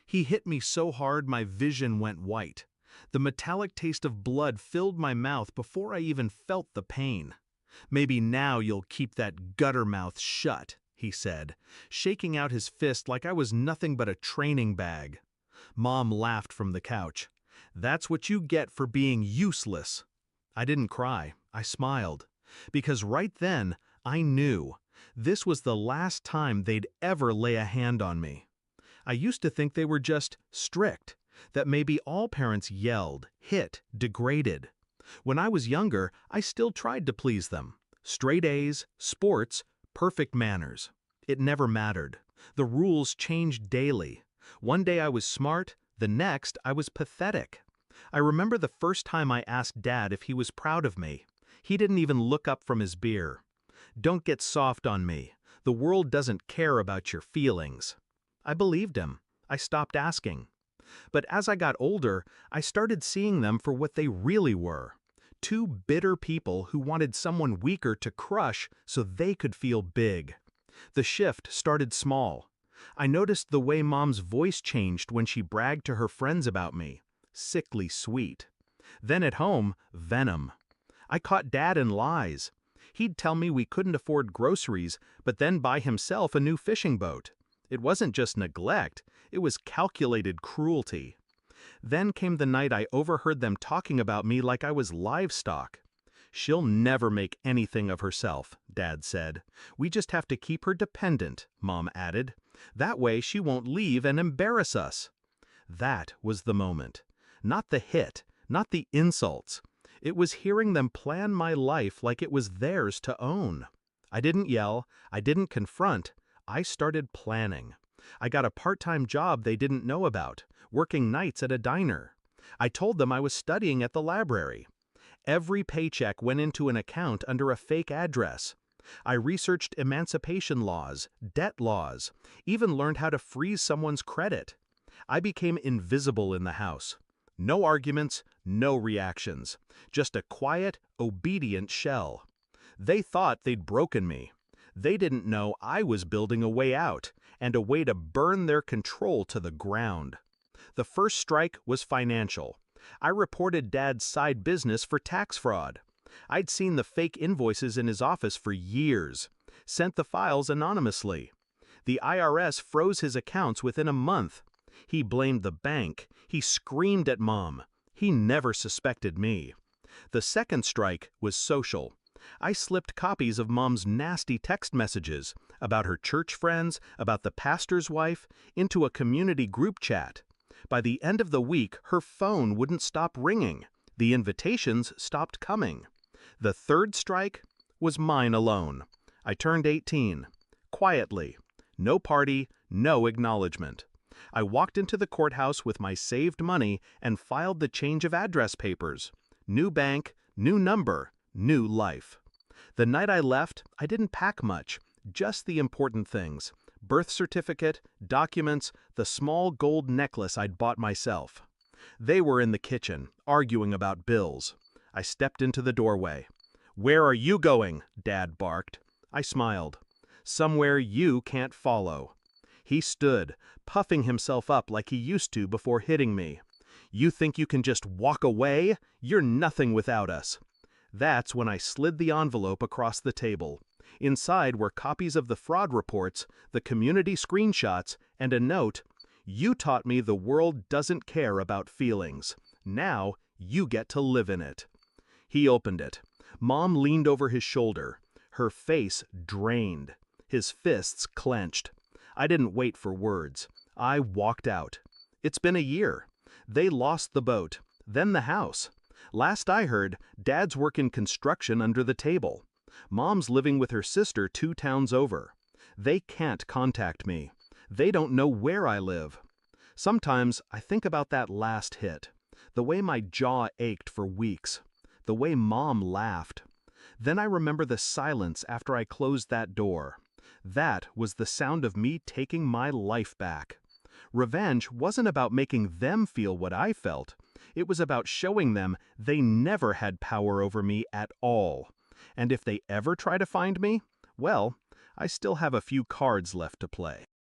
He hit me so hard my vision went white. The metallic taste of blood filled my mouth before I even felt the pain. "Maybe now you'll keep that gutter mouth shut," he said, shaking out his fist like I was nothing but a training bag. Mom laughed from the couch. "That's what you get for being useless." I didn't cry, I smiled. Because right then, I knew. This was the last time they'd ever lay a hand on me. I used to think they were just strict, that maybe all parents yelled, hit, degraded. When I was younger, I still tried to please them. Straight A's, sports, perfect manners. It never mattered. The rules changed daily. One day I was smart, the next I was pathetic. I remember the first time I asked Dad if he was proud of me. He didn't even look up from his beer. "Don't get soft on me. The world doesn't care about your feelings." I believed him. I stopped asking. But as I got older, I started seeing them for what they really were. Two bitter people who wanted someone weaker to crush so they could feel big. The shift started small. I noticed the way Mom's voice changed when she bragged to her friends about me. Sickly sweet. Then at home, venom. I caught Dad in lies. He'd tell me we couldn't afford groceries, but then buy himself a new fishing boat. It wasn't just neglect, it was calculated cruelty. Then came the night I overheard them talking about me like I was livestock. "She'll never make anything of herself," Dad said. "We just have to keep her dependent," Mom added. "That way she won't leave and embarrass us." That was the moment. Not the hit, not the insults. It was hearing them plan my life like it was theirs to own. I didn't yell, I didn't confront, I started planning. I got a part-time job they didn't know about, working nights at a diner. I told them I was studying at the library. Every paycheck went into an account under a fake address. I researched emancipation laws, debt laws, even learned how to freeze someone's credit. I became invisible in the house. No arguments, no reactions. Just a quiet, obedient shell. They thought they'd broken me. They didn't know I was building a way out, and a way to burn their control to the ground. The first strike was financial. I reported Dad's side business for tax fraud. I'd seen the fake invoices in his office for years, sent the files anonymously. The IRS froze his accounts within a month. He blamed the bank. He screamed at Mom. He never suspected me. The second strike was social. I slipped copies of Mom's nasty text messages about her church friends, about the pastor's wife, into a community group chat. By the end of the week, her phone wouldn't stop ringing. The invitations stopped coming. The third strike was mine alone. I turned 18. Quietly. No party, no acknowledgement. I walked into the courthouse with my saved money and filed the change of address papers. New bank, new number, new life. The night I left, I didn't pack much, just the important things. Birth certificate, documents, the small gold necklace I'd bought myself. They were in the kitchen, arguing about bills. I stepped into the doorway. "Where are you going?" Dad barked. I smiled. "Somewhere you can't follow." He stood, puffing himself up like he used to before hitting me. "You think you can just walk away? You're nothing without us." That's when I slid the envelope across the table. Inside were copies of the fraud reports, the community screenshots, and a note. "You taught me the world doesn't care about feelings. Now you get to live in it." He opened it. Mom leaned over his shoulder. Her face drained. His fists clenched. I didn't wait for words. I walked out. It's been a year. They lost the boat, then the house. Last I heard, Dad's working construction under the table. Mom's living with her sister 2 towns over. They can't contact me. They don't know where I live. Sometimes I think about that last hit. The way my jaw ached for weeks. The way Mom laughed. Then I remember the silence after I closed that door. That was the sound of me taking my life back. Revenge wasn't about making them feel what I felt. It was about showing them they never had power over me at all. And if they ever try to find me, well, I still have a few cards left to play.